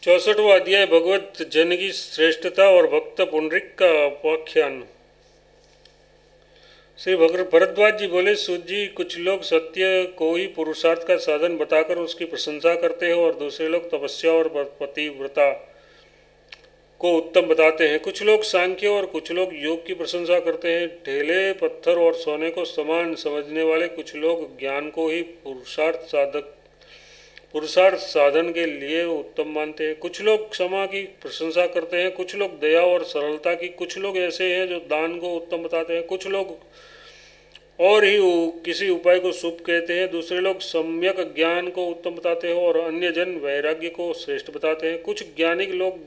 64वां अध्याय भगवत जन की श्रेष्ठता और भक्त पुंडरीक का उपाख्यान। श्री भरद्वाज जी बोले, सूत जी, कुछ लोग सत्य को ही पुरुषार्थ का साधन बताकर उसकी प्रशंसा करते हैं और दूसरे लोग तपस्या और पतिव्रता को उत्तम बताते हैं। कुछ लोग सांख्य और कुछ लोग योग की प्रशंसा करते हैं। ढेले पत्थर और सोने को समान समझने वाले कुछ लोग ज्ञान को ही पुरुषार्थ साधन के लिए उत्तम मानते हैं। कुछ लोग क्षमा की प्रशंसा करते हैं, कुछ लोग दया और सरलता की, कुछ लोग ऐसे हैं जो दान को उत्तम बताते हैं, कुछ लोग और ही किसी उपाय को शुभ कहते हैं, दूसरे लोग सम्यक ज्ञान को उत्तम बताते हैं और अन्य जन वैराग्य को श्रेष्ठ बताते हैं। कुछ ज्ञानिक लोग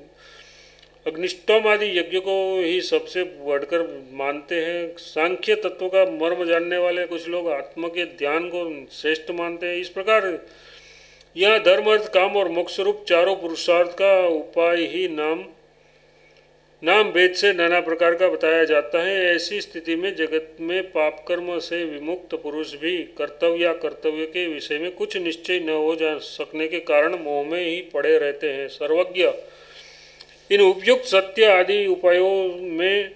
अग्निष्टोम आदि यज्ञ को ही सबसे बढ़कर मानते हैं। सांख्य तत्व का मर्म जानने वाले कुछ लोग आत्मा के ध्यान को श्रेष्ठ मानते हैं। इस प्रकार यह धर्म, अर्थ, काम और मोक्ष रूप चारों पुरुषार्थ का उपाय ही नाम वेद से नाना प्रकार का बताया जाता है। ऐसी स्थिति में जगत में पाप कर्म से विमुक्त पुरुष भी कर्तव्य के विषय में कुछ निश्चय न हो जा सकने के कारण मोह में ही पड़े रहते हैं। सर्वज्ञ इन उपयुक्त सत्य आदि उपायों में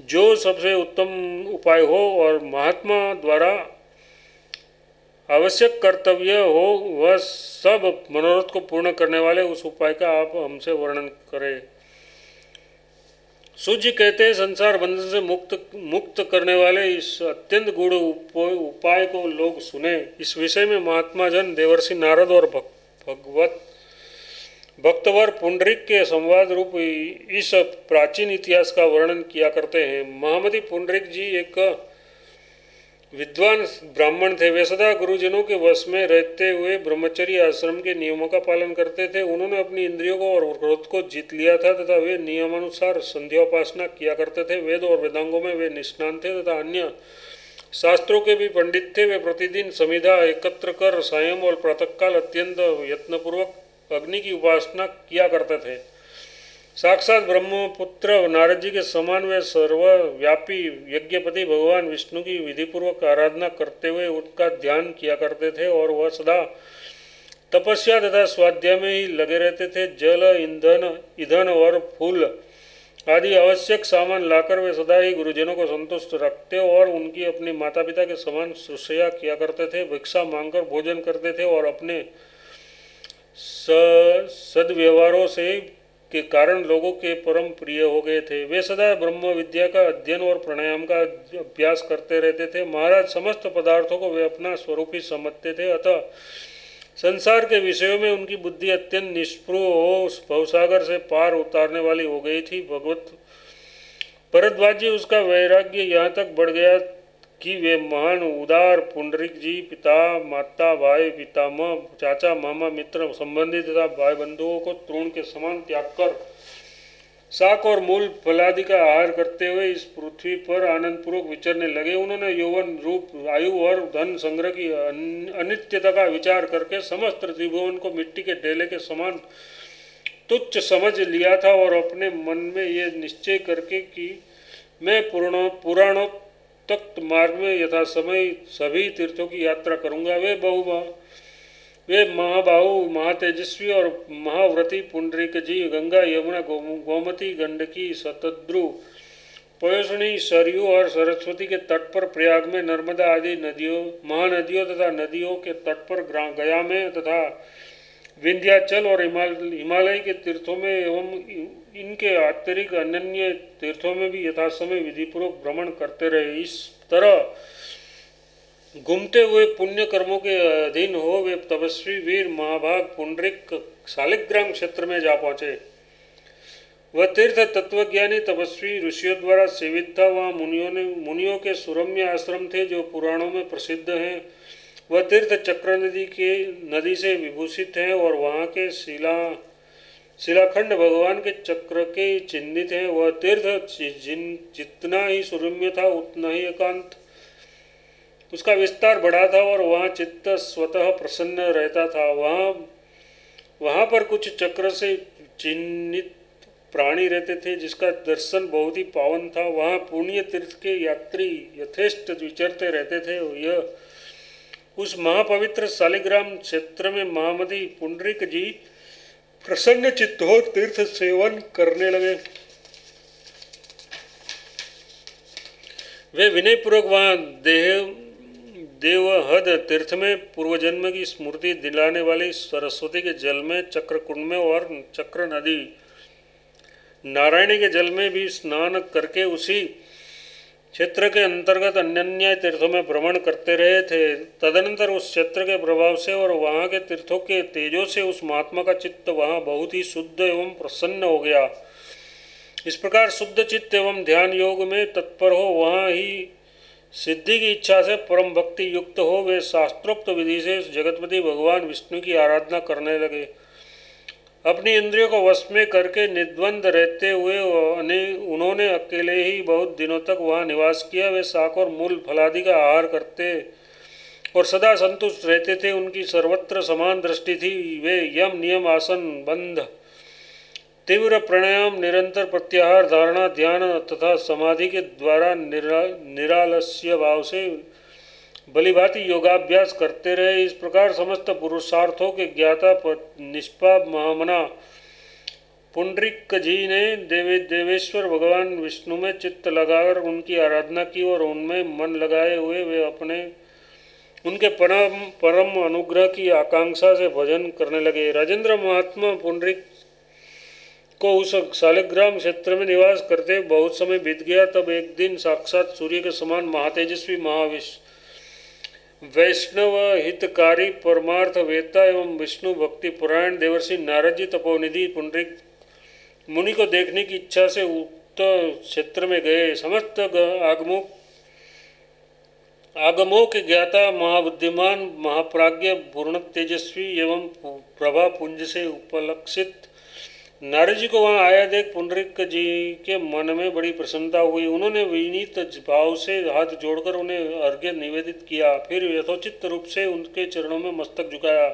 जो सबसे उत्तम उपाय हो और महात्मा द्वारा आवश्यक कर्तव्य हो, वह सब मनोरथ को पूर्ण करने वाले उस उपाय का आप हमसे वर्णन करें। सूजी कहते हैं, संसार बंधन से मुक्त करने वाले इस अत्यंत गूढ़ उपाय को लोग सुने। इस विषय में महात्मा जन देवर्षि नारद और भक्तवर पुंडरीक के संवाद रूप इस प्राचीन इतिहास का वर्णन किया करते हैं। महामती पुंडरीक जी एक विद्वान ब्राह्मण थे। वे सदा गुरुजनों के वश में रहते हुए ब्रह्मचर्य आश्रम के नियमों का पालन करते थे। उन्होंने अपनी इंद्रियों को और क्रोध को जीत लिया था तथा वे नियमानुसार संध्योपासना किया करते थे। वेद और वेदांगों में वे निष्णात थे तथा अन्य शास्त्रों के भी पंडित थे। वे प्रतिदिन समिधा एकत्र कर सायं और प्रातःकाल अत्यंत यत्नपूर्वक अग्नि की उपासना किया करते थे। साक्षात ब्रह्मपुत्र नारद जी के समान वे सर्वव्यापी यज्ञपति भगवान विष्णु की विधिपूर्वक आराधना करते हुए उनका ध्यान किया करते थे और वह सदा तपस्या तथा स्वाध्याय में ही लगे रहते थे। जल, ईंधन और फूल आदि आवश्यक सामान लाकर वे सदा ही गुरुजनों को संतुष्ट रखते और उनकी अपने माता पिता के समान शुश्रूषा किया करते थे। भिक्षा मांगकर भोजन करते थे और अपने सद्व्यवहारों से के कारण लोगों के परम प्रिय हो गए थे। वे सदा ब्रह्म विद्या का अध्ययन और प्राणायाम का अभ्यास करते रहते थे। महाराज, समस्त पदार्थों को वे अपना स्वरूप ही समझते थे, अतः संसार के विषयों में उनकी बुद्धि अत्यंत निष्प्रुह हो भवसागर से पार उतारने वाली हो गई थी। भगवत भरद्वाज जी, उसका वैराग्य यहाँ तक बढ़ गया कि वे महान उदार पुंडरीक जी पिता, माता, भाई, पितामह, चाचा, मामा, मित्र, संबंधी तथा भाई बंधुओं को तृण के समान त्याग कर शाक और मूल फलादि का आहार करते हुए इस पृथ्वी पर आनंद पूर्वक विचरने लगे। उन्होंने यौवन, रूप, आयु और धन संग्रह की अनित्यता का विचार करके समस्त त्रिभुवन को मिट्टी के ढेले के समान तुच्छ समझ लिया था और अपने मन में ये निश्चय करके कि मैं पुराणों तख्त मार्ग में यथा समय सभी तीर्थों की यात्रा करूंगा। वे महाबाहु, महातेजस्वी और महाव्रती पुंडरीक जी गंगा, यमुना, गोमती, गंडकी, शतद्रु, पयोष्णी, सरयू और सरस्वती के तट पर, प्रयाग में नर्मदा आदि नदियों, महानदियों तथा नदियों के तट पर, गया में तथा विंध्याचल और हिमालय के तीर्थों में एवं इनके अतिरिक्त अन्य तीर्थों में भी यथासमय विधिपूर्वक भ्रमण करते रहे। इस तरह घूमते हुए पुण्य कर्मों के अधीन हो वे तपस्वी वीर महाभाग पुंडरीक शालिग्राम क्षेत्र में जा पहुँचे। वह तीर्थ तत्वज्ञानी तपस्वी ऋषियों द्वारा सेवित था। वहाँ मुनियों के सुरम्य आश्रम थे जो पुराणों में प्रसिद्ध हैं। वह तीर्थ चक्र नदी से विभूषित है और वहाँ के शिलाखंड भगवान के चक्र के चिन्हित हैं। वह तीर्थ जितना ही सुरम्य था उतना ही एकांत उसका विस्तार बढ़ा था और वहाँ चित्त स्वतः प्रसन्न रहता था। वहाँ पर कुछ चक्र से चिन्हित प्राणी रहते थे जिसका दर्शन बहुत ही पावन था। वहाँ पुण्य तीर्थ के यात्री यथेष्ट विचरते रहते थे। यह उस महापवित्र शालिग्राम क्षेत्र में महामती पुंडरीक जी प्रसन्न चित्त हो तीर्थ सेवन करने लगे। वे विनय पूर्वक वहाँ देवहद तीर्थ में पूर्वजन्म की स्मृति दिलाने वाली सरस्वती के जल में, चक्रकुंड में और चक्र नदी नारायणी के जल में भी स्नान करके उसी क्षेत्र के अंतर्गत अन्य तीर्थों में भ्रमण करते रहे थे। तदनंतर उस क्षेत्र के प्रभाव से और वहाँ के तीर्थों के तेजों से उस महात्मा का चित्त वहाँ बहुत ही शुद्ध एवं प्रसन्न हो गया। इस प्रकार शुद्ध चित्त एवं ध्यान योग में तत्पर हो वहाँ ही सिद्धि की इच्छा से परम भक्ति युक्त हो वे शास्त्रोक्त विधि से जगतपति भगवान विष्णु की आराधना करने लगे। अपनी इंद्रियों को वश में करके निद्वंद रहते हुए उन्होंने अकेले ही बहुत दिनों तक वहाँ निवास किया। वे शाक और मूल फलादि का आहार करते और सदा संतुष्ट रहते थे। उनकी सर्वत्र समान दृष्टि थी। वे यम नियम आसन बंध तीव्र प्राणायाम निरंतर प्रत्याहार धारणा ध्यान तथा समाधि के द्वारा निरालस्य भाव से भलीभांति योगाभ्यास करते रहे। इस प्रकार समस्त पुरुषार्थों के ज्ञाता निष्पाप महामना पुंडरीक जी ने देवेश्वर भगवान विष्णु में चित्त लगाकर उनकी आराधना की और उनमें मन लगाए हुए वे उनके परम अनुग्रह की आकांक्षा से भजन करने लगे। राजेंद्र महात्मा पुंडरीक को उस शालिग्राम क्षेत्र में निवास करते बहुत समय बीत गया। तब एक दिन साक्षात सूर्य के समान महातेजस्वी वैष्णव हितकारी परमार्थ वेता एवं विष्णु भक्ति पुराण देवर्षि नारद जी तपोनिधि पुंडरीक मुनि को देखने की इच्छा से उक्त क्षेत्र में गए। समस्त आगमों के ज्ञाता महाबुद्धिमान महाप्राज्ञ पूर्ण तेजस्वी एवं प्रभा पुंज से उपलक्षित नारद जी को वहाँ आया देख पुंडरीक जी के मन में बड़ी प्रसन्नता हुई। उन्होंने विनीत भाव से हाथ जोड़कर उन्हें अर्घ्य निवेदित किया, फिर यथोचित रूप से उनके चरणों में मस्तक झुकाया।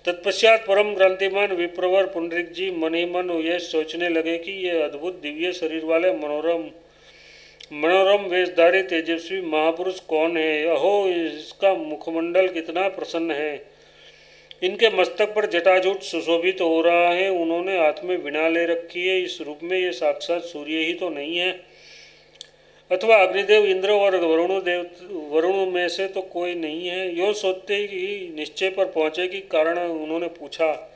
तत्पश्चात परम क्रांतिमान विप्रवर पुंडरीक जी मन ही मन ये सोचने लगे कि ये अद्भुत दिव्य शरीर वाले मनोरम वेशधारी तेजस्वी महापुरुष कौन है। अहो इसका मुखमंडल कितना प्रसन्न है, इनके मस्तक पर जटाजूट सुशोभित हो रहा है, उन्होंने हाथ में वीणा ले रखी है। इस रूप में ये साक्षात सूर्य ही तो नहीं है, अथवा अग्निदेव इंद्र और वरुण में से तो कोई नहीं है। यो सोचते ही निश्चय पर पहुँचे कि कारण उन्होंने पूछा।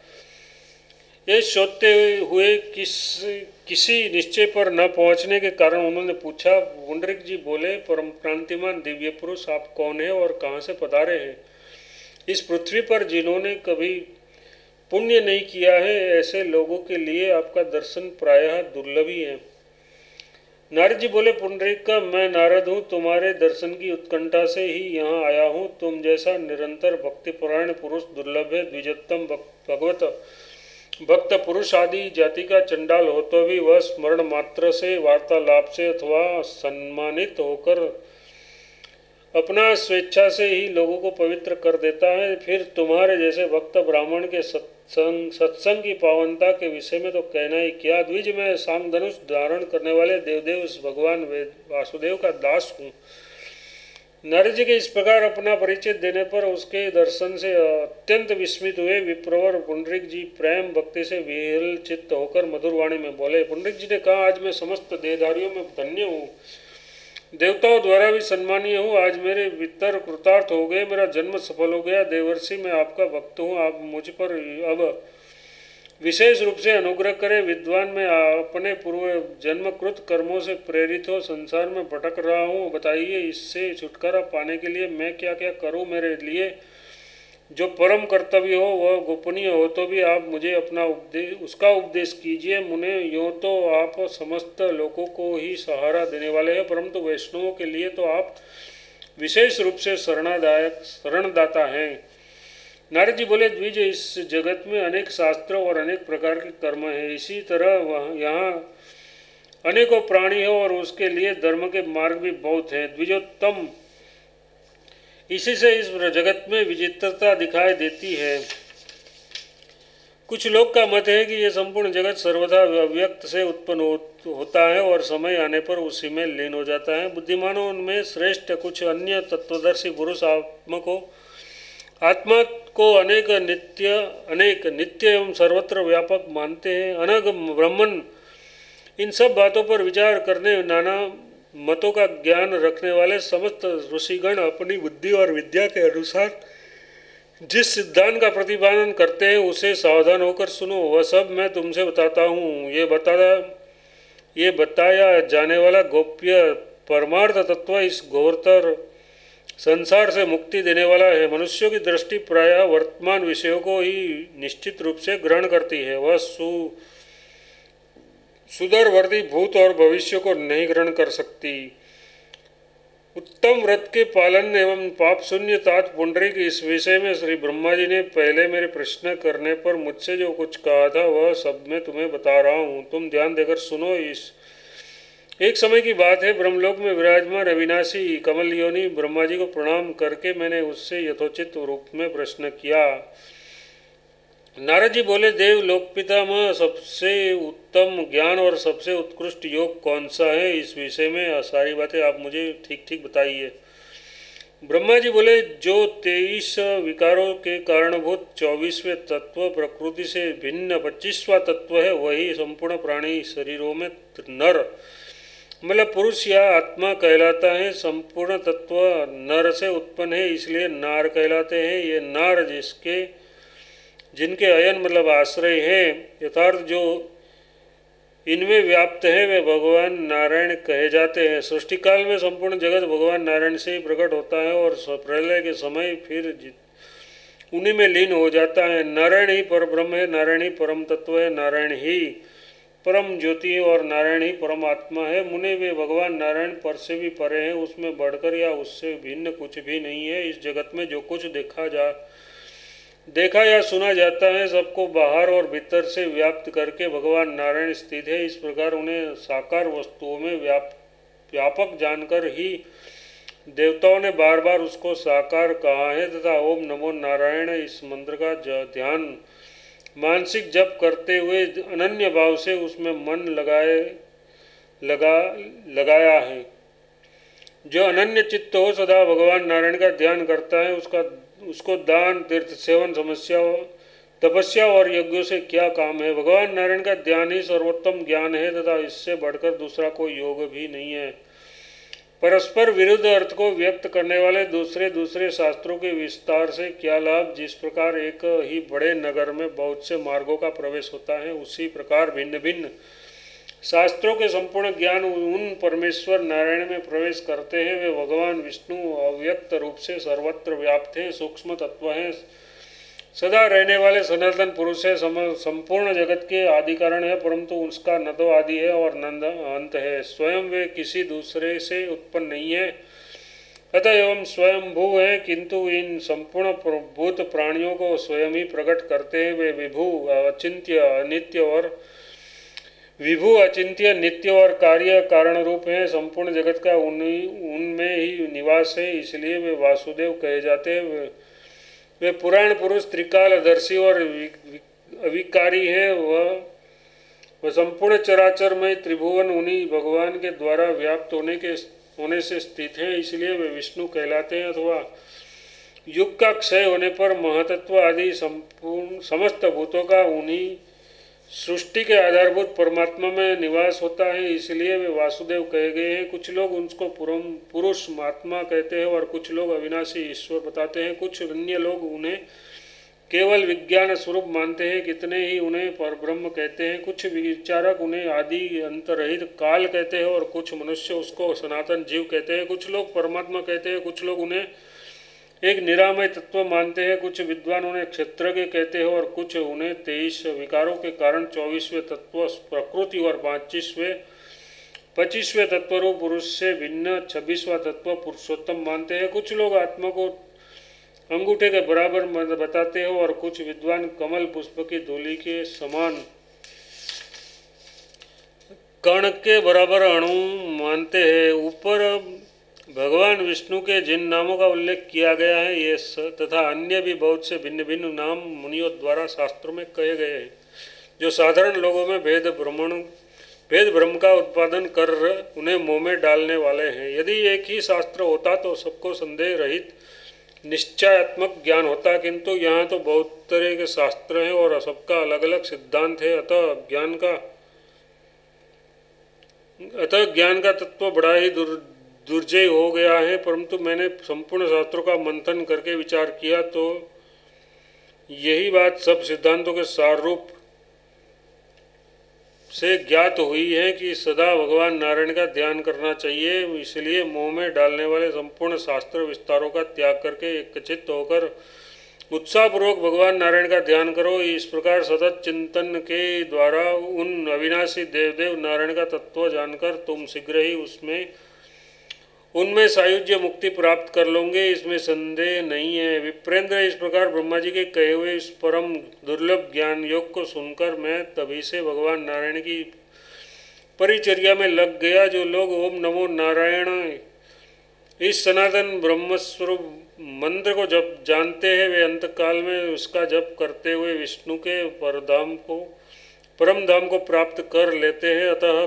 ये सोचते हुए किसी निश्चय पर न पहुँचने के कारण उन्होंने पूछा। पुंडरीक जी बोले, परम क्रांतिमान दिव्य पुरुष आप कौन है और कहाँ से पधारे हैं। इस पृथ्वी पर जिन्होंने कभी पुण्य नहीं किया है ऐसे लोगों के लिए आपका दर्शन प्रायः दुर्लभ ही है। नारद जी बोले, पुंडरीक का मैं नारद हूँ, तुम्हारे दर्शन की उत्कंठा से ही यहाँ आया हूँ। तुम जैसा निरंतर भक्तिपरायण पुरुष दुर्लभ है। द्विजोत्तम भगवत भक्त पुरुष आदि जाति का चंडाल हो तो भी वह स्मरण मात्र से वार्तालाप से अथवा सम्मानित होकर अपना स्वेच्छा से ही लोगों को पवित्र कर देता है। फिर तुम्हारे जैसे भक्त ब्राह्मण के सत्संग की पावनता के विषय में तो कहना ही क्या। द्विज मैं सांग धनुष धारण करने वाले देवदेव भगवान वासुदेव का दास हूँ। नारद जी के इस प्रकार अपना परिचय देने पर उसके दर्शन से अत्यंत विस्मित हुए विप्रवर पुंडरीक जी प्रेम भक्ति से विहल चित्त होकर मधुरवाणी में बोले। पुंडरीक जी ने कहा, आज मैं समस्त देहधारियों में धन्य हूँ, देवताओं द्वारा भी सम्मानीय हूँ। आज मेरे वितर कृतार्थ हो गए, मेरा जन्म सफल हो गया। देवर्षि मैं आपका भक्त हूँ, आप मुझ पर अब विशेष रूप से अनुग्रह करें। विद्वान मैं अपने पूर्व जन्मकृत कर्मों से प्रेरित हो संसार में भटक रहा हूँ, बताइए इससे छुटकारा पाने के लिए मैं क्या क्या करूँ। मेरे लिए जो परम कर्तव्य हो वह गोपनीय हो तो भी आप मुझे अपना उसका उपदेश कीजिए। मुने यूँ तो आप समस्त लोगों को ही सहारा देने वाले हैं, परंतु वैष्णवों के लिए तो आप विशेष रूप से शरणदाता हैं। नारद जी बोले, द्विज इस जगत में अनेक शास्त्र और अनेक प्रकार के कर्म हैं, इसी तरह यहाँ अनेकों प्राणी हो और उसके लिए धर्म के मार्ग भी बहुत हैं। द्विजोत्तम इसी से इस जगत में विचित्रता दिखाई देती है। कुछ लोग का मत है कि यह संपूर्ण जगत सर्वथा अव्यक्त से उत्पन्न होता है और समय आने पर उसी में लीन हो जाता है। बुद्धिमानों में श्रेष्ठ कुछ अन्य तत्वदर्शी पुरुष आत्मा को अनेक नित्य एवं सर्वत्र व्यापक मानते हैं। अनग ब्रह्मन, इन सब बातों पर विचार करने नाना मतों का ज्ञान रखने वाले समस्त ऋषिगण अपनी बुद्धि और विद्या के अनुसार जिस सिद्धांत का प्रतिपादन करते हैं उसे सावधान होकर सुनो। वह सब मैं तुमसे बताता हूँ। ये बताया जाने वाला गोप्य परमार्थ तत्व इस घोरतर संसार से मुक्ति देने वाला है। मनुष्यों की दृष्टि प्रायः वर्तमान विषयों को ही निश्चित रूप से ग्रहण करती है। वह सुदूरवर्ती भूत और भविष्य को नहीं ग्रहण कर सकती। उत्तम व्रत के पालन एवं पाप शून्य तात पुंडरीक, इस विषय में श्री ब्रह्मा जी ने पहले मेरे प्रश्न करने पर मुझसे जो कुछ कहा था वह सब मैं तुम्हें बता रहा हूँ। तुम ध्यान देकर सुनो। इस एक समय की बात है, ब्रह्मलोक में विराजमान अविनाशी कमल योनि ब्रह्मा जी को प्रणाम करके मैंने उससे यथोचित रूप में प्रश्न किया। नारद जी बोले, देव लोक पितामह, सबसे उत्तम ज्ञान और सबसे उत्कृष्ट योग कौन सा है? इस विषय में सारी बातें आप मुझे ठीक ठीक बताइए। ब्रह्मा जी बोले, जो 23 विकारों के कारणभूत 24वें तत्व प्रकृति से भिन्न 25वां तत्व है, वही संपूर्ण प्राणी शरीरों में नर मतलब पुरुष या आत्मा कहलाता है। संपूर्ण तत्व नर से उत्पन्न है, इसलिए नार कहलाते हैं। ये नार जिनके अयन मतलब आश्रय हैं, यथार्थ जो इनमें व्याप्त है, वे भगवान नारायण कहे जाते हैं। सृष्टि काल में संपूर्ण जगत भगवान नारायण से ही प्रकट होता है और प्रलय के समय फिर उन्हीं में लीन हो जाता है। नारायण ही परब्रह्म है, नारायण ही परम तत्व है, नारायण ही परम ज्योति और नारायण ही परमात्मा है। मुने वे भगवान नारायण पर से भी परे हैं, उसमें बढ़कर या उससे भिन्न कुछ भी नहीं है। इस जगत में जो कुछ देखा या सुना जाता है, सबको बाहर और भीतर से व्याप्त करके भगवान नारायण स्थित है। इस प्रकार उन्हें साकार वस्तुओं में व्यापक जानकर ही देवताओं ने बार बार उसको साकार कहा है तथा ओम नमो नारायण इस मंत्र का ध्यान मानसिक जप करते हुए अनन्य भाव से उसमें मन लगाया है। जो अनन्य चित्त हो सदा भगवान नारायण का ध्यान करता है, उसको दान, तीर्थ सेवन, तपस्या और यज्ञों से क्या काम है। भगवान नारायण का ध्यान ही सर्वोत्तम ज्ञान है तथा इससे बढ़कर दूसरा कोई योग भी नहीं है। परस्पर विरुद्ध अर्थ को व्यक्त करने वाले दूसरे शास्त्रों के विस्तार से क्या लाभ। जिस प्रकार एक ही बड़े नगर में बहुत से मार्गों का प्रवेश होता है, उसी प्रकार भिन्न भिन्न शास्त्रों के संपूर्ण ज्ञान उन परमेश्वर नारायण में प्रवेश करते हैं। वे भगवान विष्णु अव्यक्त रूप से सर्वत्र व्याप्त हैं, सूक्ष्म तत्व हैं, सदा रहने वाले सनातन पुरुष है, संपूर्ण जगत के आदि कारण है, परंतु उसका न तो आदि है और न अंत है। स्वयं वे किसी दूसरे से उत्पन्न नहीं है, अतः एवं स्वयंभू है, किंतु इन संपूर्ण भूत प्राणियों को स्वयं ही प्रकट करते हैं। वे विभु अचिंत्य नित्य और कार्य कारण रूप हैं। संपूर्ण जगत का उनमें ही निवास है, इसलिए वे वासुदेव कहे जाते हैं। वे पुराण पुरुष, त्रिकालदर्शी और अविकारी हैं। वह संपूर्ण चराचर में त्रिभुवन उन्हीं भगवान के द्वारा व्याप्त होने से स्थित हैं, इसलिए वे विष्णु कहलाते हैं। अथवा युग का क्षय होने पर महतत्व आदि समस्त भूतों का उन्हीं सृष्टि के आधारभूत परमात्मा में निवास होता है, इसलिए वे वासुदेव कहे गए हैं। कुछ लोग उनको पुरुष महात्मा कहते हैं और कुछ लोग अविनाशी ईश्वर बताते हैं। कुछ अन्य लोग उन्हें केवल विज्ञान स्वरूप मानते हैं, कितने ही उन्हें परब्रह्म कहते हैं। कुछ विचारक उन्हें आदि अंतरहित काल कहते हैं और कुछ मनुष्य उसको सनातन जीव कहते हैं। कुछ लोग परमात्मा कहते हैं, कुछ लोग उन्हें एक निरामय तत्व मानते हैं। कुछ विद्वान उन्हें क्षेत्रज्ञ कहते हैं और कुछ उन्हें 23 विकारों के कारण 24वें तत्व प्रकृति और 25वें तत्व रूप पुरुष से भिन्न 26वां तत्व पुरुषोत्तम मानते हैं। कुछ लोग आत्मा को अंगूठे के बराबर बताते हैं और कुछ विद्वान कमल पुष्प की धूलि के समान कण के बराबर अणु मानते हैं। ऊपर भगवान विष्णु के जिन नामों का उल्लेख किया गया है, ये तथा अन्य भी बहुत से भिन्न भिन्न नाम मुनियों द्वारा शास्त्रों में कहे गए हैं, जो साधारण लोगों में भेद भ्रम का उत्पादन कर उन्हें मोह में डालने वाले हैं। यदि एक ही शास्त्र होता तो सबको संदेह रहित निश्चयात्मक ज्ञान होता, किंतु यहाँ तो बहुत तरह के शास्त्र हैं और सबका अलग अलग सिद्धांत है। अतः ज्ञान का तत्व बड़ा ही दुर्जय हो गया है। परंतु मैंने संपूर्ण शास्त्रों का मंथन करके विचार किया तो यही बात सब सिद्धांतों के सार रूप से ज्ञात हुई है कि सदा भगवान नारायण का ध्यान करना चाहिए। इसलिए मोह में डालने वाले संपूर्ण शास्त्र विस्तारों का त्याग करके एकचित्त होकर उत्साहपूर्वक भगवान नारायण का ध्यान करो। इस प्रकार सतत चिंतन के द्वारा उन अविनाशी देवदेव नारायण का तत्व जानकर तुम शीघ्र ही उनमें सायुज्य मुक्ति प्राप्त कर लोगे, इसमें संदेह नहीं है। विप्रेंद्र, इस प्रकार ब्रह्मा जी के कहे हुए इस परम दुर्लभ ज्ञान योग को सुनकर मैं तभी से भगवान नारायण की परिचर्या में लग गया। जो लोग ओम नमो नारायण इस सनातन ब्रह्मस्वरूप मंत्र को जब जानते हैं, वे अंतकाल में उसका जप करते हुए विष्णु के परम धाम को प्राप्त कर लेते हैं। अतः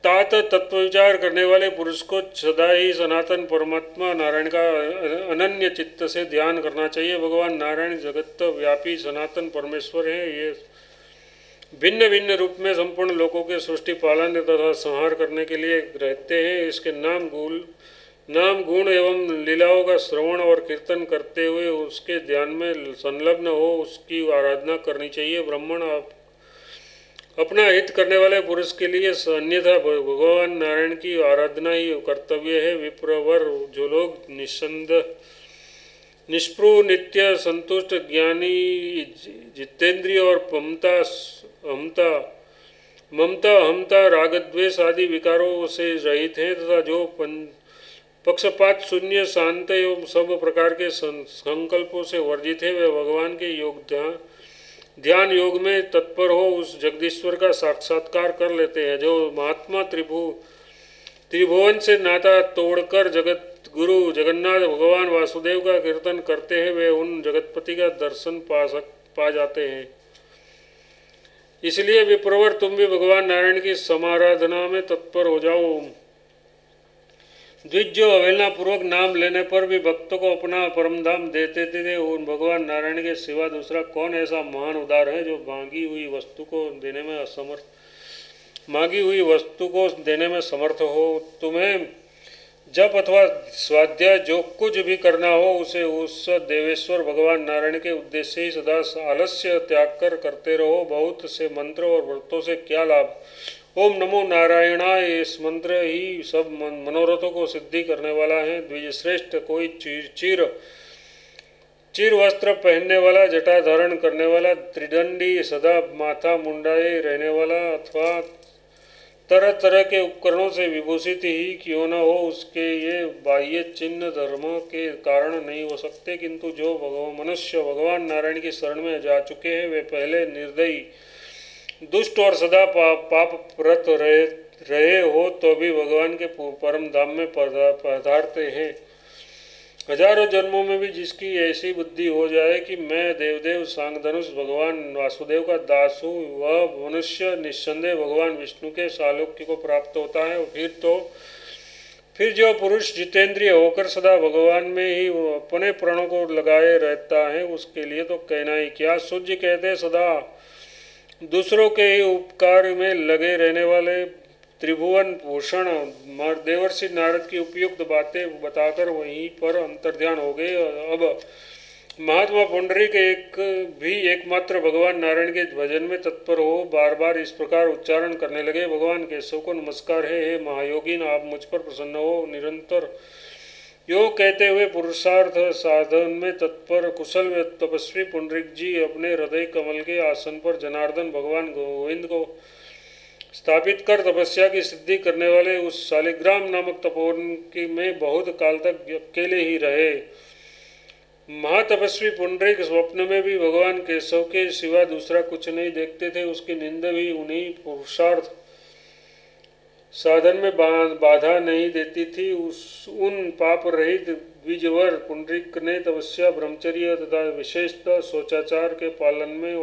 तात तत्व विचार करने वाले पुरुष को सदा ही सनातन परमात्मा नारायण का अनन्य चित्त से ध्यान करना चाहिए। भगवान नारायण जगत व्यापी सनातन परमेश्वर हैं। ये भिन्न भिन्न रूप में संपूर्ण लोगों के सृष्टि पालन तथा संहार करने के लिए रहते हैं। इसके नाम गुण एवं लीलाओं का श्रवण और कीर्तन करते हुए उसके ध्यान में संलग्न हो उसकी आराधना करनी चाहिए। ब्राह्मण अपना हित करने वाले पुरुष के लिए अन्यथा भगवान नारायण की आराधना ही कर्तव्य है। विप्रवर, जो लोग निष्पृह नित्य संतुष्ट ज्ञानी जितेंद्रिय और ममता अहमता रागद्वेष आदि विकारों से रहित हैं तथा जो पक्षपात शून्य शांत एवं सब प्रकार के संकल्पों से वर्जित है, वे भगवान के ध्यान योग में तत्पर हो उस जगदीश्वर का साक्षात्कार कर लेते हैं। जो महात्मा त्रिभुवन से नाता तोड़कर जगत गुरु जगन्नाथ भगवान वासुदेव का कीर्तन करते हैं, वे उन जगतपति का दर्शन पा जाते हैं। इसलिए विप्रवर, तुम भी भगवान नारायण की समाराधना में तत्पर हो जाओ। द्विज, जो अवहेलना पूर्वक नाम लेने पर भी भक्तों को अपना परमधाम देते थे, उन भगवान नारायण के सिवा दूसरा कौन ऐसा महान उदार है जो मांगी हुई वस्तु को देने में समर्थ हो। तुम्हें जप अथवा स्वाध्याय जो कुछ भी करना हो उसे उस देवेश्वर भगवान नारायण के उद्देश्य ही सदा आलस्य त्याग कर करते रहो। बहुत से मंत्र और व्रतों से क्या लाभ। ओम नमो नारायणाय, इस मंत्र ही सब मनोरथों को सिद्धि करने वाला है। द्विजश्रेष्ठ, कोई चीर वस्त्र पहनने वाला, जटा धारण करने वाला, त्रिदंडी, सदा माथा मुंडाए रहने वाला अथवा तरह तरह के उपकरणों से विभूषित ही क्यों न हो, उसके ये बाह्य चिन्ह धर्म के कारण नहीं हो सकते। किंतु जो मनुष्य भगवान नारायण की शरण में जा चुके हैं, वे पहले निर्दयी, दुष्ट और सदा पापरत रहे हो तो भी भगवान के परम धाम में पधारते हैं। हजारों जन्मों में भी जिसकी ऐसी बुद्धि हो जाए कि मैं देवदेव सांगधनुष भगवान वासुदेव का दास हूँ, वह मनुष्य निस्संदेह भगवान विष्णु के सालोक्य को प्राप्त होता है। फिर जो पुरुष जितेंद्रिय होकर सदा भगवान में ही अपने प्राणों को लगाए रहता है, उसके लिए तो कहना ही क्या। सूर्य कहते सदा दूसरों के ही उपकार में लगे रहने वाले त्रिभुवन भूषण देवर्षि नारद की उपयुक्त बातें बताकर वहीं पर अंतर्ध्यान हो गए। अब महात्मा पुंडरीक एकमात्र भगवान नारायण के भजन में तत्पर हो बार बार इस प्रकार उच्चारण करने लगे। भगवान केशव को नमस्कार है। हे महायोगिन, आप मुझ पर प्रसन्न हो। निरंतर यो कहते हुए पुरुषार्थ साधन में तत्पर कुशल व तपस्वी पुंडरीक जी अपने हृदय कमल के आसन पर जनार्दन भगवान गोविंद को स्थापित कर तपस्या की सिद्धि करने वाले उस शालिग्राम नामक तपोवन में बहुत काल तक अकेले ही रहे। महातपस्वी पुंडरीक स्वप्न में भी भगवान केशव के सिवा दूसरा कुछ नहीं देखते थे। उसकी नींद भी उन्हीं पुरुषार्थ साधन में बाधा नहीं देती थी। उन पाप रहित द्विजवर पुंडरीक ने तपस्या, ब्रह्मचर्य तथा विशेषतः शौचाचार के पालन में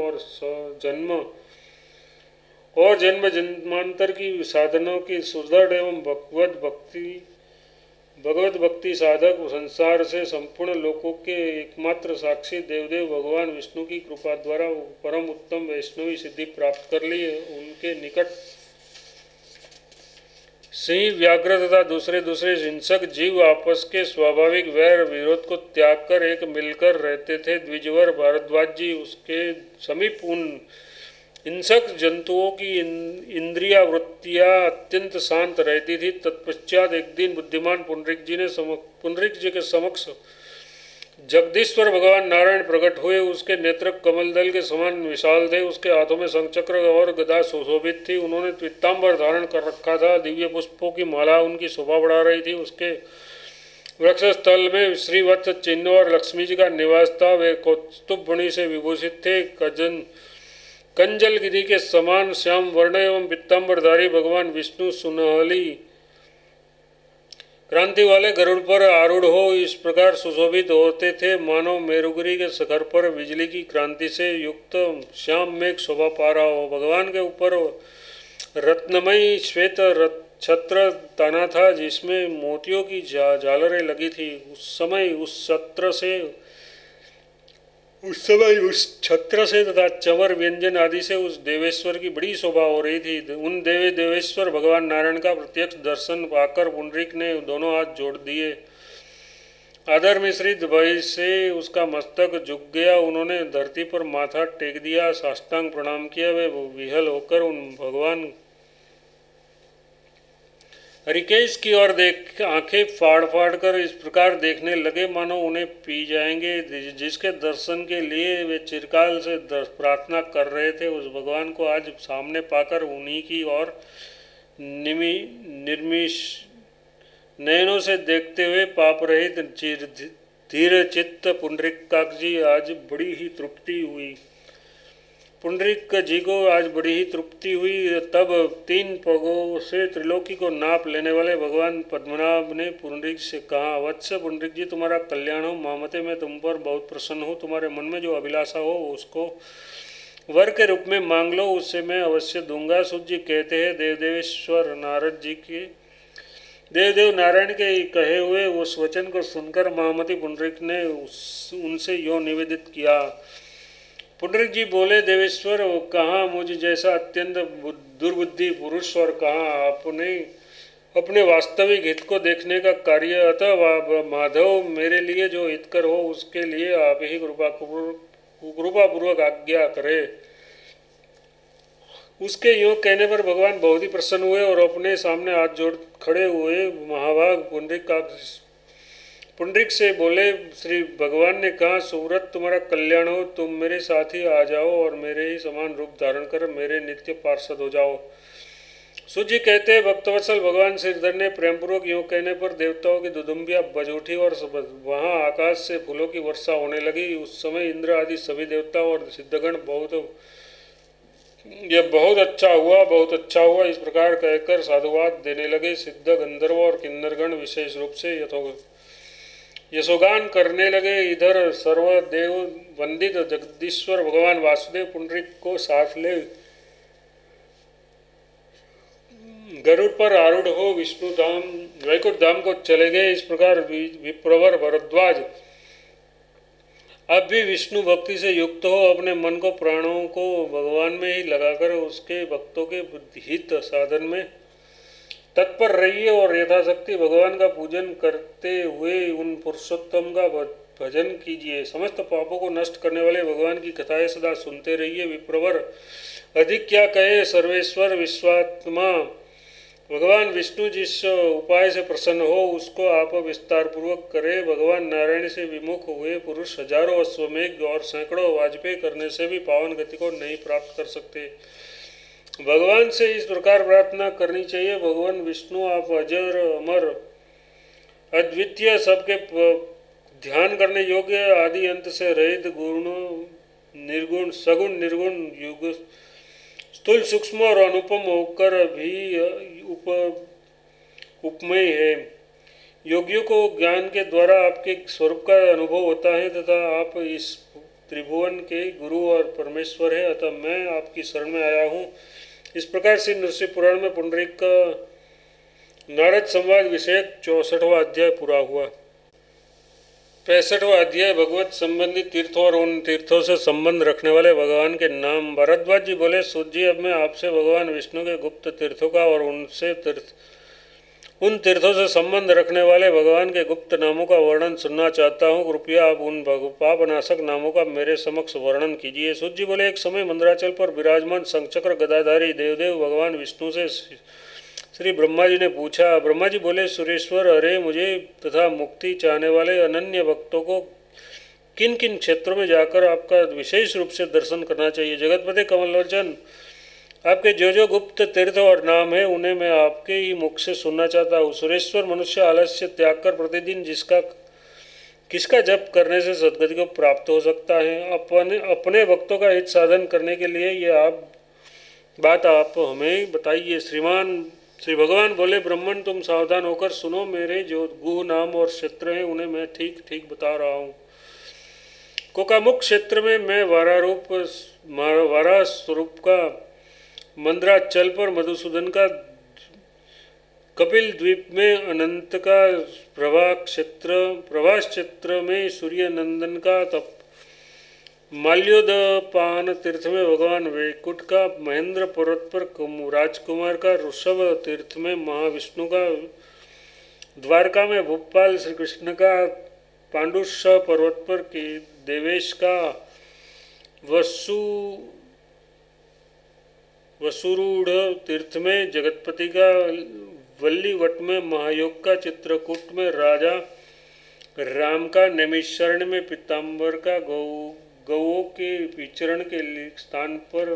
और जन्मांतर की साधनों की सुदृढ़ एवं भगवत भगवत भक्ति साधक संसार से संपूर्ण लोकों के एकमात्र साक्षी देवदेव भगवान विष्णु की कृपा द्वारा परम उत्तम वैष्णवी सिद्धि प्राप्त कर ली। उनके निकट सिंह, व्याघ्र तथा दूसरे दूसरे हिंसक जीव आपस के स्वाभाविक वैर विरोध को त्याग कर एक मिलकर रहते थे। द्विजवर भारद्वाज जी उसके समीप उन हिंसक जंतुओं की इंद्रिया वृत्तियां अत्यंत शांत रहती थी। तत्पश्चात एक दिन बुद्धिमान पुंडरीक जी के समक्ष जगदीश्वर भगवान नारायण प्रकट हुए। उसके नेत्र कमल दल के समान विशाल थे। उसके हाथों में शंखचक्र और गदा सुशोभित थी। उन्होंने पीताम्बर धारण कर रखा था। दिव्य पुष्पों की माला उनकी शोभा बढ़ा रही थी। उसके वृक्ष स्थल में श्रीवत्स चिन्ह और लक्ष्मी जी का निवास था। वे कौस्तुभ मणि से विभूषित थे। कंजल गिरी के समान श्याम वर्ण एवं पीताम्बरधारी भगवान विष्णु सुनहली क्रांति वाले गरुड़ पर आरूढ़ हो इस प्रकार सुशोभित होते थे मानो मेरुगिरी के शिखर पर बिजली की क्रांति से युक्त श्याम मेघ शोभा पा रहा हो। भगवान के ऊपर रत्नमयी श्वेत छत्र तना था जिसमें मोतियों की झालरें लगी थी। उस समय उस छत्र से तथा चंवर व्यंजन आदि से उस देवेश्वर की बड़ी शोभा हो रही थी। उन देवेश्वर भगवान नारायण का प्रत्यक्ष दर्शन पाकर पुंडरीक ने दोनों हाथ जोड़ दिए। आदर मिश्रित भय से उसका मस्तक झुक गया। उन्होंने धरती पर माथा टेक दिया, साष्टांग प्रणाम किया। वे विहल होकर उन भगवान ऋषिकेश की ओर देख आंखें फाड़ फाड़ कर इस प्रकार देखने लगे मानो उन्हें पी जाएंगे। जिसके दर्शन के लिए वे चिरकाल से प्रार्थना कर रहे थे, उस भगवान को आज सामने पाकर उन्हीं की ओर निर्मिश नयनों से देखते हुए पाप रहित धीर चित्त पुंडरीकाक्ष जी आज बड़ी ही तृप्ति हुई। पुंडरीक जी को आज बड़ी ही तृप्ति हुई। तब 3 पगों से त्रिलोकी को नाप लेने वाले भगवान पद्मनाभ ने पुंडरीक से कहा, वत्स पुंडरीक जी, तुम्हारा कल्याण हो। मामते मैं तुम पर बहुत प्रसन्न हूँ। तुम्हारे मन में जो अभिलाषा हो उसको वर के रूप में मांग लो, उससे मैं अवश्य दूंगा। सूत जी कहते हैं, देवदेवेश्वर नारद जी के देवदेव नारायण के कहे हुए उस वचन को सुनकर महामती पुंडरीक ने उनसे यो निवेदित किया। पुंडरीक जी बोले, देवेश्वर, कहाँ मुझ जैसा अत्यंत दुर्बुद्धि पुरुष और कहाँ अपने वास्तविक हित को देखने का कार्य। अतः माधव, मेरे लिए जो हितकर हो उसके लिए आप ही कृपापूर्वक आज्ञा करे। उसके यूँ कहने पर भगवान बहुत ही प्रसन्न हुए और अपने सामने हाथ जोड़ खड़े हुए महाभाग पुंडरीक से बोले, श्री भगवान ने कहा, सुव्रत, तुम्हारा कल्याण हो। तुम मेरे साथ ही आ जाओ और मेरे ही समान रूप धारण कर मेरे नित्य पार्षद हो जाओ। सूत जी कहते हैं, भक्तवत्सल भगवान श्रीधर ने प्रेमपूर्वक यूँ कहने पर देवताओं की दुदुम्बियाँ बज उठी और वहाँ आकाश से फूलों की वर्षा होने लगी। उस समय इंद्र आदि सभी देवता और सिद्धगण बहुत अच्छा हुआ, बहुत अच्छा हुआ, इस प्रकार कहकर साधुवाद देने लगे। सिद्ध गंधर्व और किन्नरगण विशेष रूप से यशोगान करने लगे। इधर सर्वदेव वंदित जगदीश्वर भगवान वासुदेव पुंडरीक को साथ ले गरुड़ पर आरूढ़ हो विष्णु धाम वैकुंठ धाम को चले गए। इस प्रकार विप्रवर भरद्वाज अब भी विष्णु भक्ति से युक्त हो अपने मन को प्राणों को भगवान में ही लगाकर उसके भक्तों के हित साधन में तत्पर रहिए और यथाशक्ति भगवान का पूजन करते हुए उन पुरुषोत्तम का भजन कीजिए। समस्त पापों को नष्ट करने वाले भगवान की कथाएं सदा सुनते रहिए। विप्रवर, अधिक क्या कहे, सर्वेश्वर विश्वात्मा भगवान विष्णु जिस उपाय से प्रसन्न हो उसको आप विस्तार पूर्वक करें। भगवान नारायण से विमुख हुए पुरुष हजारों अश्वमेघ और सैकड़ों वाजपेयी करने से भी पावन गति को नहीं प्राप्त कर सकते। भगवान से इस प्रकार प्रार्थना करनी चाहिए, भगवान विष्णु, आप अजर अमर अद्वितीय, सबके ध्यान करने योग्य, आदि अंत से रहित, गुण निर्गुण, सगुण निर्गुण, युग स्थूल सूक्ष्म और अनुपम होकर भी उपमय है। योगियों को ज्ञान के द्वारा आपके स्वरूप का अनुभव होता है तथा आप इस त्रिभुवन के गुरु और परमेश्वर है। अतः मैं आपकी शरण में आया हूँ। इस प्रकार से नृसिंह पुराण में पुंडरीक का नारद संवाद विषयक 64वां अध्याय पूरा हुआ। 65वां अध्याय भगवत संबंधी तीर्थों और उन तीर्थों से संबंध रखने वाले भगवान के नाम। भरद्वाज जी बोले, सूत जी, अब मैं आपसे भगवान विष्णु के गुप्त तीर्थों का और उन तीर्थों से संबंध रखने वाले भगवान के गुप्त नामों का वर्णन सुनना चाहता हूँ। कृपया आप उन पापनाशक नामों का मेरे समक्ष वर्णन कीजिए। सूत जी बोले, एक समय मंदराचल पर विराजमान शंखचक्र गदाधारी देवदेव भगवान विष्णु से श्री ब्रह्मा जी ने पूछा। ब्रह्मा जी बोले, सुरेश्वर, अरे मुझे तथा मुक्ति चाहने वाले अनन्य भक्तों को किन किन क्षेत्रों में जाकर आपका विशेष रूप से दर्शन करना चाहिए। जगतपति कमलोचन, आपके जो जो गुप्त तीर्थ और नाम है उन्हें मैं आपके ही मुख से सुनना चाहता हूँ। सुरेश्वर, मनुष्य आलस्य त्याग कर प्रतिदिन किसका जप करने से सदगति को प्राप्त हो सकता है। अपने भक्तों का हित साधन करने के लिए ये आप हमें बताइए। श्री भगवान बोले, ब्राह्मण, तुम सावधान होकर सुनो। मेरे जो गुह नाम और क्षेत्र हैं उन्हें मैं ठीक ठीक बता रहा हूँ। कोकामुख क्षेत्र में मैं वारा स्वरूप का, मंदराचल पर मधुसूदन का, कपिल द्वीप में अनंत का, प्रभास क्षेत्र में सूर्य नंदन का, तप माल्योदपान तीर्थ में भगवान वैकुंठ का, महेंद्र पर्वत पर राजकुमार का, ऋषभ तीर्थ में महाविष्णु का, द्वारका में भूपाल श्री कृष्ण का, पांडुष पर्वत पर के देवेश का, वसुरूढ़ तीर्थ में जगतपति का, वल्लीवट में महायोग का, चित्रकूट में राजा राम का, नैमिषारण्य में पीताम्बर का, गौओं के विचरण के स्थान पर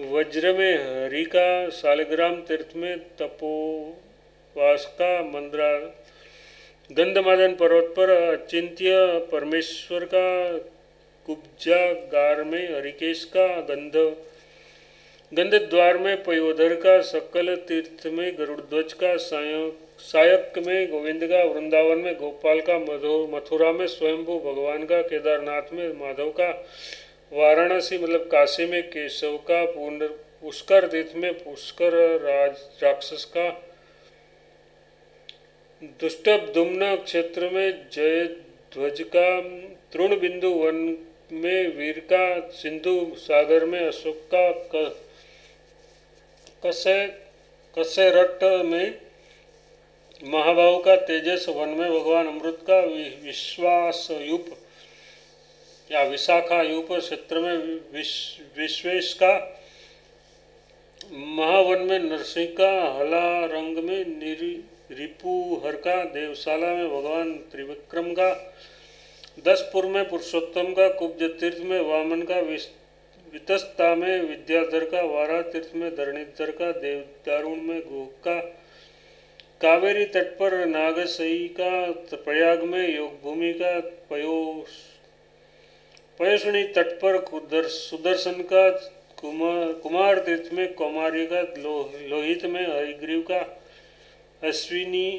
वज्र में हरि का, शालिग्राम तीर्थ में तपोवास का, गंधमादन पर्वत पर अचिंत्य परमेश्वर का, कुब्जा गार में हरिकेश का, गंध द्वार में पयोधर का, सकल तीर्थ में गरुड़ध्वज का, सायक में गोविंद का, वृंदावन में गोपाल का, मथुरा में स्वयंभू भगवान का, केदारनाथ में माधव का, वाराणसी मतलब काशी में केशव का, पुष्कर तीर्थ में पुष्कर राक्षस का, दुष्टद्युम्न क्षेत्र में जय ध्वज का, तृण बिंदु वन में वीर का, सिंधु सागर में अशोक का, कसेरट में महाभाव का, तेजस वन में भगवान अमृत का, विश्वासयूप या विशाखायूप क्षेत्र में विश्वेश का, महावन में नरसिंह का, हला रंग में रिपुहर का, देवशाला में भगवान त्रिविक्रम का, दसपुर में पुरुषोत्तम का, कुब्ज तीर्थ में वामन का, वितस्ता में विद्याधर का, वारा तीर्थ में धरणीधर का, देवदारुण में गोह का, कावेरी तट पर नागसई का, प्रयाग में योगभूमि का, पयोषणी तट पर सुदर्शन का, कुमार तीर्थ में कौमार्य का, लोहित में हरिग्रीव का, अश्विनी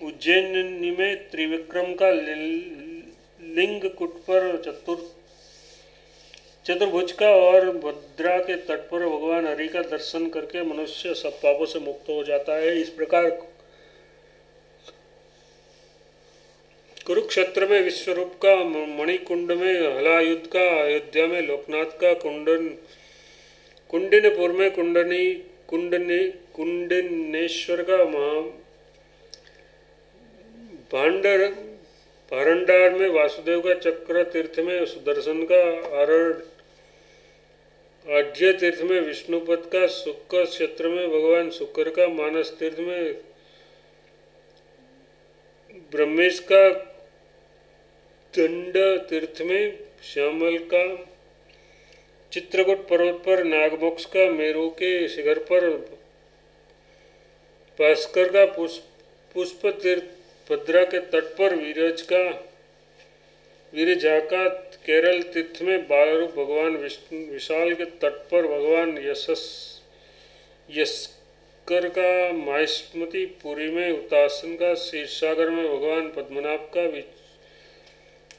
उज्जैनी में त्रिविक्रम का, लिंगकुट पर चतुर्भुज का, और भद्रा के तट पर भगवान हरि का दर्शन करके मनुष्य सब पापों से मुक्त हो जाता है। इस प्रकार कुरुक्षेत्र में विश्वरूप का, मणिकुंड में हलायुद्ध का, अयोध्या में लोकनाथ का, कुंडिनपुर में कुंडनेश्वर का, भारंडार में वासुदेव का, चक्र तीर्थ में सुदर्शन का, आढ्य तीर्थ में विष्णुपद का, शुक्र क्षेत्र में भगवान शुक्र का, मानस तीर्थ में ब्रह्मेश का, दंड तीर्थ में श्यामल का, चित्रकूट पर्वत पर नागमोक्ष का, मेरू के शिखर पर भास्कर का, पुष्प तीर्थ भद्रा के तट पर विरजा का, केरल तीर्थ में बालरूप भगवान विशाल के तट पर भगवान यस्कर का, माहिष्मती पुरी में उतासन का, क्षीरसागर में भगवान पद्मनाभ का,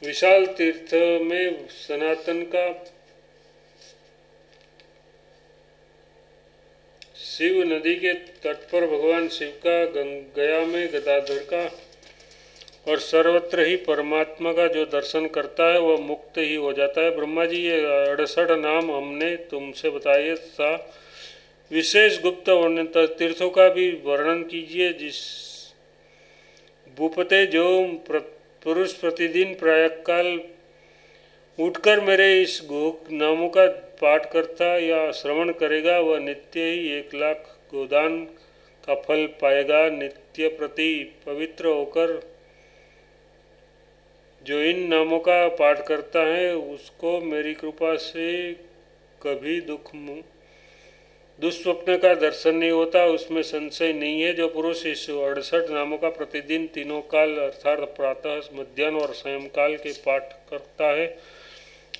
विशाल तीर्थ में सनातन का, शिव नदी के तट पर भगवान शिव का गया में गदाधर का और सर्वत्र ही परमात्मा का जो दर्शन करता है वह मुक्त ही हो जाता है। ब्रह्मा जी, ये 68 नाम हमने तुमसे बताए था, विशेष गुप्त वर्णन तीर्थों का भी वर्णन कीजिए। जिस भूपते जो पुरुष प्रतिदिन प्रातःकाल उठकर मेरे इस गुह नामों का पाठ करता या श्रवण करेगा, वह नित्य ही 1,00,000 गोदान का फल पाएगा। नित्य प्रति पवित्र होकर जो इन नामों का पाठ करता है उसको मेरी कृपा से कभी दुस्वप्न का दर्शन नहीं होता, उसमें संशय नहीं है। जो पुरुष इस 68 नामों का प्रतिदिन तीनों काल अर्थात प्रातः, मध्याह्न और सायंकाल के पाठ करता है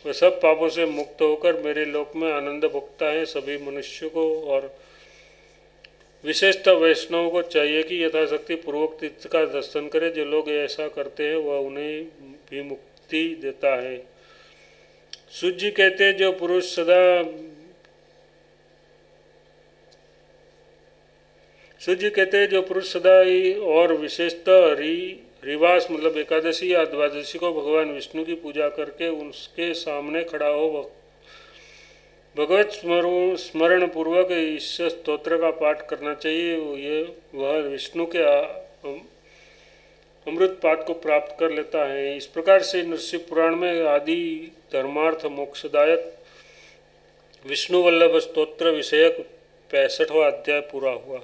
वह सब पापों से मुक्त होकर मेरे लोक में आनंद भोगता है। सभी मनुष्यों को और विशेषतः वैष्णवों को चाहिए कि यथाशक्ति पूर्वक तीर्थ का दर्शन करें। जो लोग ऐसा करते हैं वह उन्हें भी मुक्ति देता है। सूर्य कहते हैं जो पुरुष सदा ही और विशेषतः रिवास मतलब एकादशी या द्वादशी को भगवान विष्णु की पूजा करके उसके सामने खड़ा हो भगवत स्मरण पूर्वक इस स्तोत्र का पाठ करना चाहिए। वह विष्णु के अमृत पाद को प्राप्त कर लेता है। इस प्रकार से नृसिंह पुराण में आदि धर्मार्थ मोक्षदायक विष्णु वल्लभ स्तोत्र विषयक 65वां अध्याय पूरा हुआ।